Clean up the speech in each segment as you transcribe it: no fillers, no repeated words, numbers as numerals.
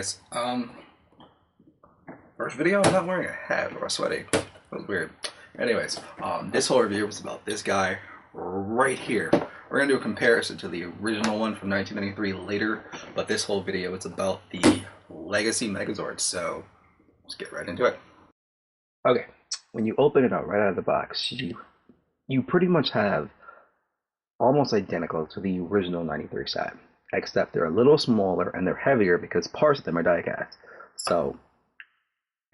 guys. First video, I'm not wearing a hat or a sweaty. That was weird. Anyways, this whole review is about this guy right here. We're gonna do a comparison to the original one from 1993 later, but this whole video is about the Legacy Megazord. So let's get right into it. Okay, when you open it up right out of the box, you pretty much have almost identical to the original 93 set, except they're a little smaller and they're heavier because parts of them are die-cast. So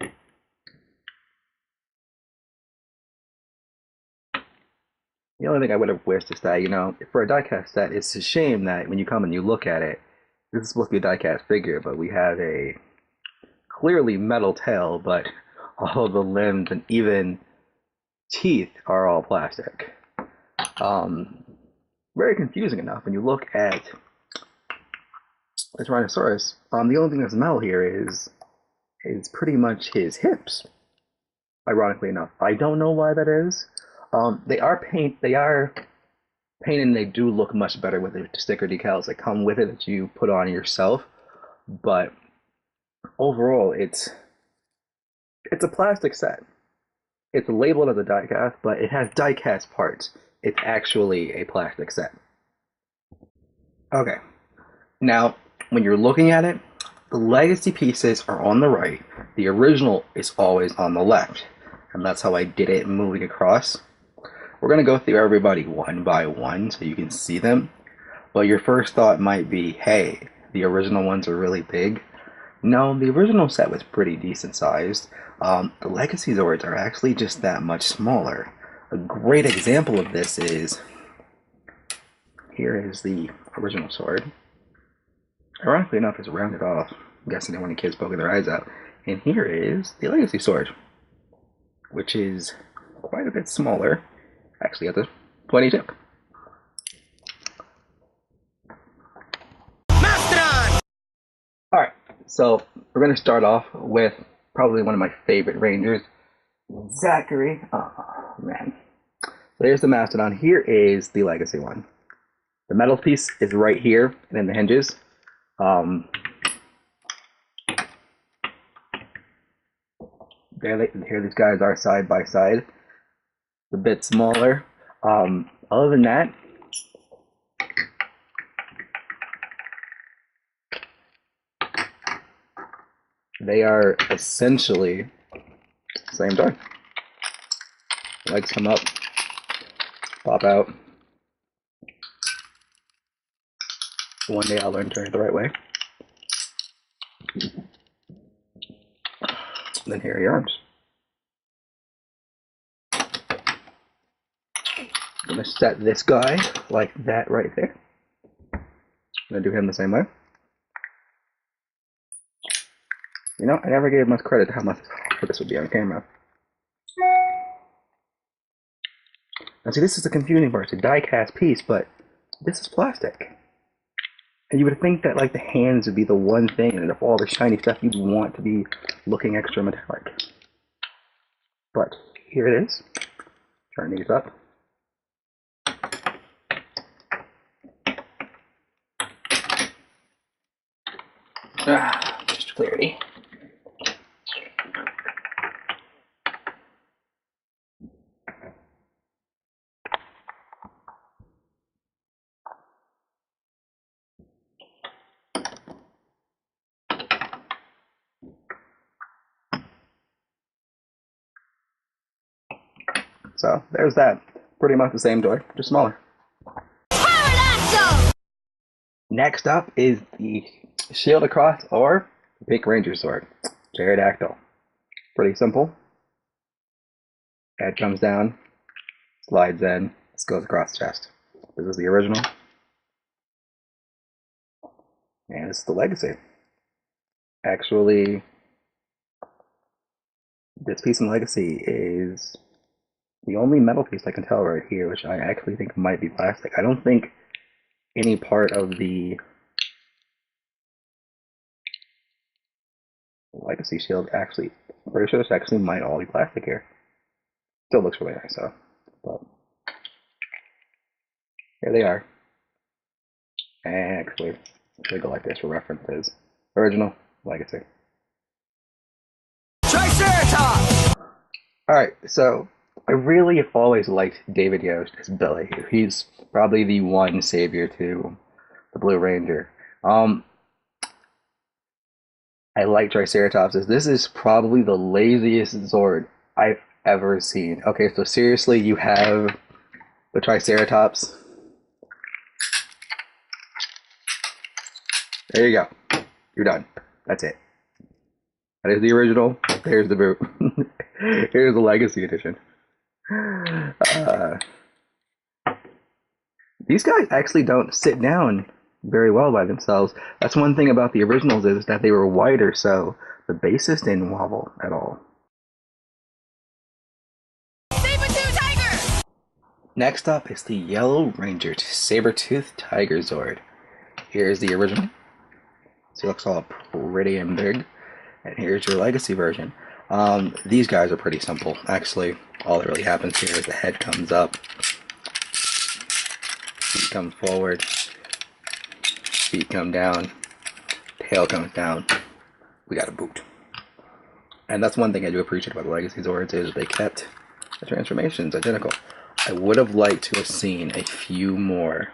the only thing I would have wished is that, for a die-cast set, it's a shame that when you come and you look at it, this is supposed to be a die-cast figure, but we have a clearly metal tail, but all of the limbs and even teeth are all plastic. Very confusing enough when you look at the Tyrannosaurus. The only thing that's metal here is pretty much his hips. Ironically enough, I don't know why that is. They are painted, and they do look much better with the sticker decals that come with it that you put on yourself. But overall, it's a plastic set. It's labeled as a die-cast, but it has die-cast parts. It's actually a plastic set. Okay, now when you're looking at it, the legacy pieces are on the right. The original is always on the left, and that's how I did it moving across. We're going to go through everybody one by one so you can see them, but your first thought might be, hey, the original ones are really big. No, the original set was pretty decent sized. The Legacy Zords are actually just that much smaller. A great example of this is, here is the original sword. Ironically enough, it's rounded off. I'm guessing they want the kids poking their eyes out. And here is the Legacy sword, which is quite a bit smaller. Actually, at the pointy tip. Alright, so we're going to start off with probably one of my favorite Rangers, Zachary. Oh, man. So here's the Mastodon. Here is the Legacy one. The metal piece is right here, and then the hinges. Here these guys are side by side. A bit smaller. Other than that, they are essentially the same toy. Legs come up, pop out. One day I'll learn to turn it the right way. Then here are your arms. I'm going to set this guy like that right there. I'm going to do him the same way. You know, I never gave much credit to how much this would be on camera. Now see, this is the confusing part. It's a die-cast piece, but this is plastic. And you would think that like the hands would be the one thing, and if all the shiny stuff you'd want to be looking extra metallic. But here it is. Turn these up. Just clarity. So there's that. Pretty much the same toy, just smaller. Next up is the Shield Across or Big Ranger Sword, Pterodactyl. Pretty simple. Head comes down, slides in, this goes across the chest. This is the original. And this is the Legacy. Actually, this piece in Legacy is the only metal piece I can tell right here, which I actually think might be plastic. I don't think any part of the Legacy shield actually, I'm pretty sure this actually might all be plastic here. Still looks really nice though. But here they are. Actually, they go like this for references. Original, Legacy. Triceratops! Alright, so I really have always liked David Yost as Billy. He's probably the one savior to the Blue Ranger. I like Triceratops. This is probably the laziest Zord I've ever seen. Okay, so seriously, you have the Triceratops. There you go. You're done. That's it. That is the original. There's the boot. Here's the Legacy Edition. These guys actually don't sit down very well by themselves. That's one thing about the originals is that they were wider, so the bases didn't wobble at all. Saber-tooth tiger! Next up is the Yellow Ranger Saber-tooth Tiger Zord. Here's the original. So it looks all pretty and big. And here's your Legacy version. These guys are pretty simple. Actually, all that really happens here is the head comes up, feet come forward, feet come down, tail comes down. We got a boot. And that's one thing I do appreciate about the Legacy Zords is they kept the transformations identical. I would have liked to have seen a few more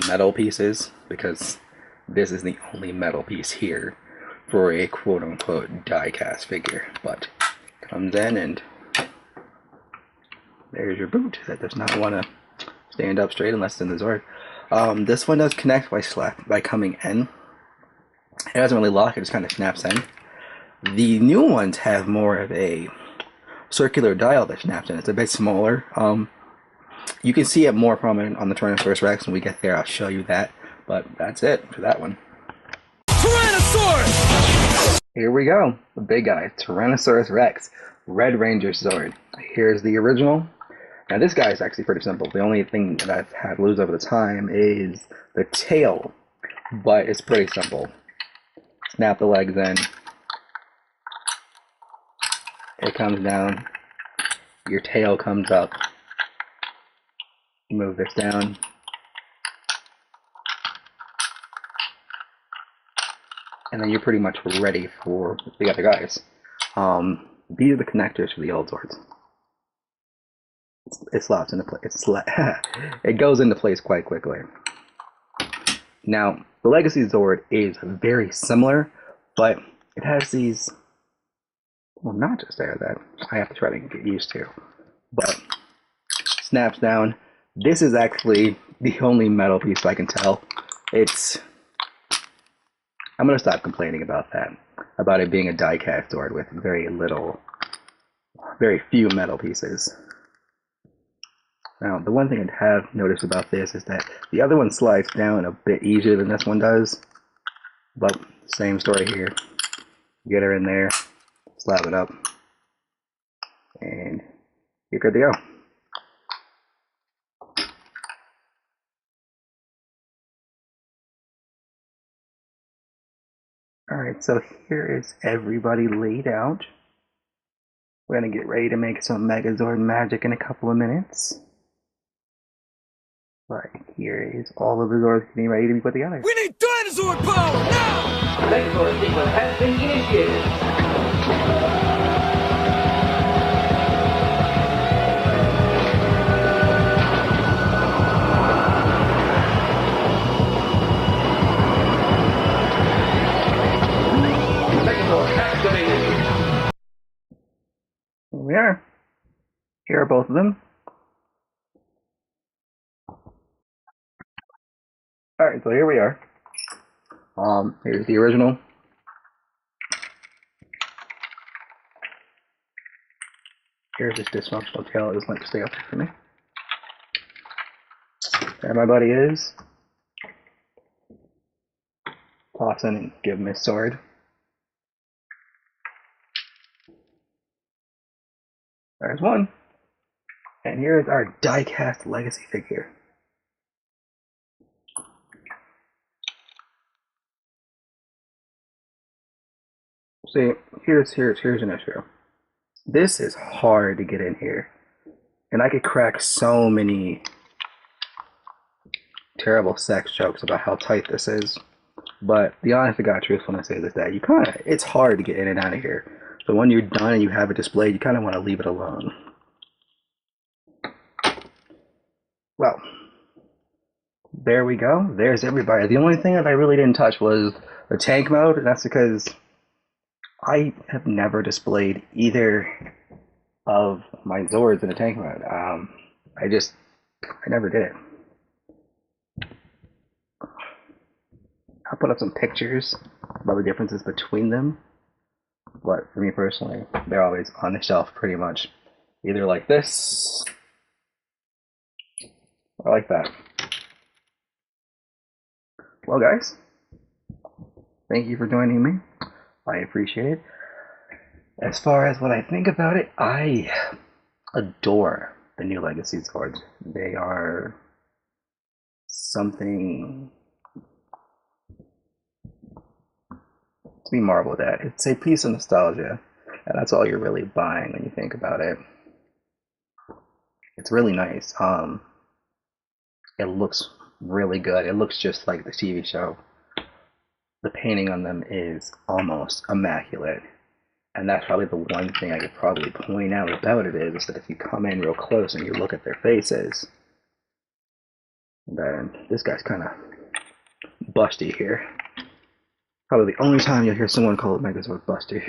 metal pieces because this is the only metal piece here for a quote-unquote die-cast figure, but comes in and there's your boot that does not want to stand up straight unless it's in the Zord. This one does connect by coming in. It doesn't really lock, it just kind of snaps in. The new ones have more of a circular dial that snaps in. It's a bit smaller. You can see it more prominent on the Tyrannosaurus Rex when we get there. I'll show you that, but that's it for that one. Tyrannosaurus! Here we go, the big guy, Tyrannosaurus Rex, Red Ranger Zord. Here's the original. Now this guy is actually pretty simple. The only thing that I've had to lose over the time is the tail, but it's pretty simple. Snap the legs in. It comes down. Your tail comes up. Move this down. And then you're pretty much ready for the other guys. These are the connectors for the old Zords. It slots into place. It goes into place quite quickly. Now, the Legacy Zord is very similar, but it has these, well, notches there that I have to try to get used to. But snaps down. This is actually the only metal piece I can tell. I'm going to stop complaining about that, about it being a die-cast Zord with very few metal pieces. Now, the one thing I have noticed about this is that the other one slides down a bit easier than this one does. But same story here. Get her in there, slap it up, and you're good to go. Alright, so here is everybody laid out. We're going to get ready to make some Megazord magic in a couple of minutes. Right, here is all of the Zords getting ready to be put together. We need dinosaur power now! Megazord sequence has been initiated. Megazord activated. Here we are. Here are both of them. Alright, so here we are. Here's the original. Here's this dysfunctional tail. It doesn't like to stay up there for me. There my buddy is. Toss in and give him his sword. There's one. And here's our die-cast Legacy figure. See, here's an issue. This is hard to get in here. And I could crack so many terrible sex jokes about how tight this is. But the honest to God truth when I say this, that it's hard to get in and out of here. So when you're done and you have it displayed, you kind of want to leave it alone. Well, there we go. There's everybody. The only thing that I really didn't touch was the tank mode. And that's because I have never displayed either of my Zords in a tank mode. I never did it. I'll put up some pictures about the differences between them. But for me personally, they're always on the shelf pretty much. Either like this, or like that. Well guys, thank you for joining me. I appreciate it. As far as what I think about it, I adore the new Legacy Zords. They are something to be marveled at. It's a piece of nostalgia, and that's all you're really buying when you think about it. It's really nice. It looks really good. It looks just like the TV show. The painting on them is almost immaculate. And that's probably the one thing I could probably point out about it is that if you come in real close and you look at their faces, then this guy's kind of busty here. Probably the only time you'll hear someone call it Megazord busty.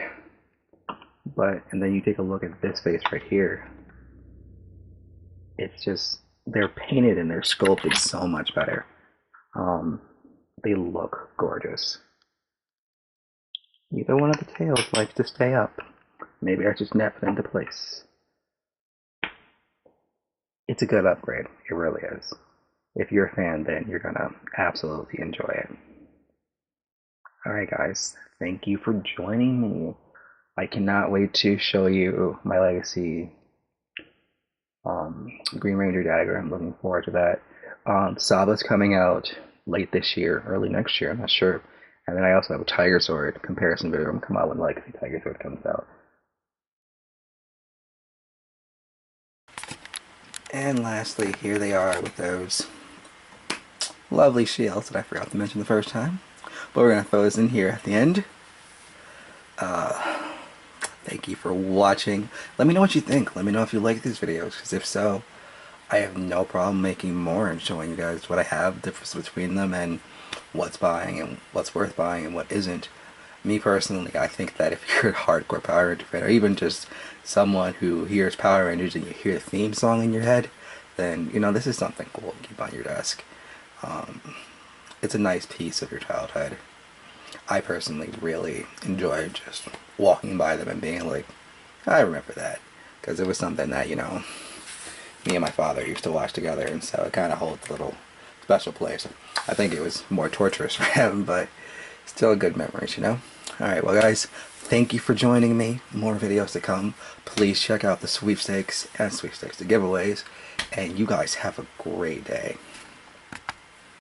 And then you take a look at this face right here. It's just, they're painted and they're sculpted so much better. They look gorgeous. Either one of the tails likes to stay up. Maybe I just snap it into place. It's a good upgrade. It really is. If you're a fan, then you're gonna absolutely enjoy it. Alright guys, thank you for joining me. I cannot wait to show you my Legacy Green Ranger dagger. I'm looking forward to that. Saba's coming out late this year, early next year, I'm not sure. And then I also have a Tiger Sword comparison video come out when Legacy Tiger Sword comes out. And lastly, here they are with those lovely shields that I forgot to mention the first time. But we're going to throw this in here at the end. Thank you for watching. Let me know what you think. Let me know if you like these videos, because if so, I have no problem making more and showing you guys what I have, the difference between them, and what's buying and what's worth buying and what isn't. Me personally, I think that if you're a hardcore Power Ranger fan, or even just someone who hears Power Rangers and you hear the theme song in your head, then, you know, this is something cool to keep on your desk. It's a nice piece of your childhood. I personally really enjoyed just walking by them and being like, I remember that. Because it was something that, you know, me and my father used to watch together, and so it kind of holds a little special place. I think it was more torturous for him, but still good memories, you know? Alright, well guys, thank you for joining me. More videos to come. Please check out the sweepstakes, the giveaways, and you guys have a great day.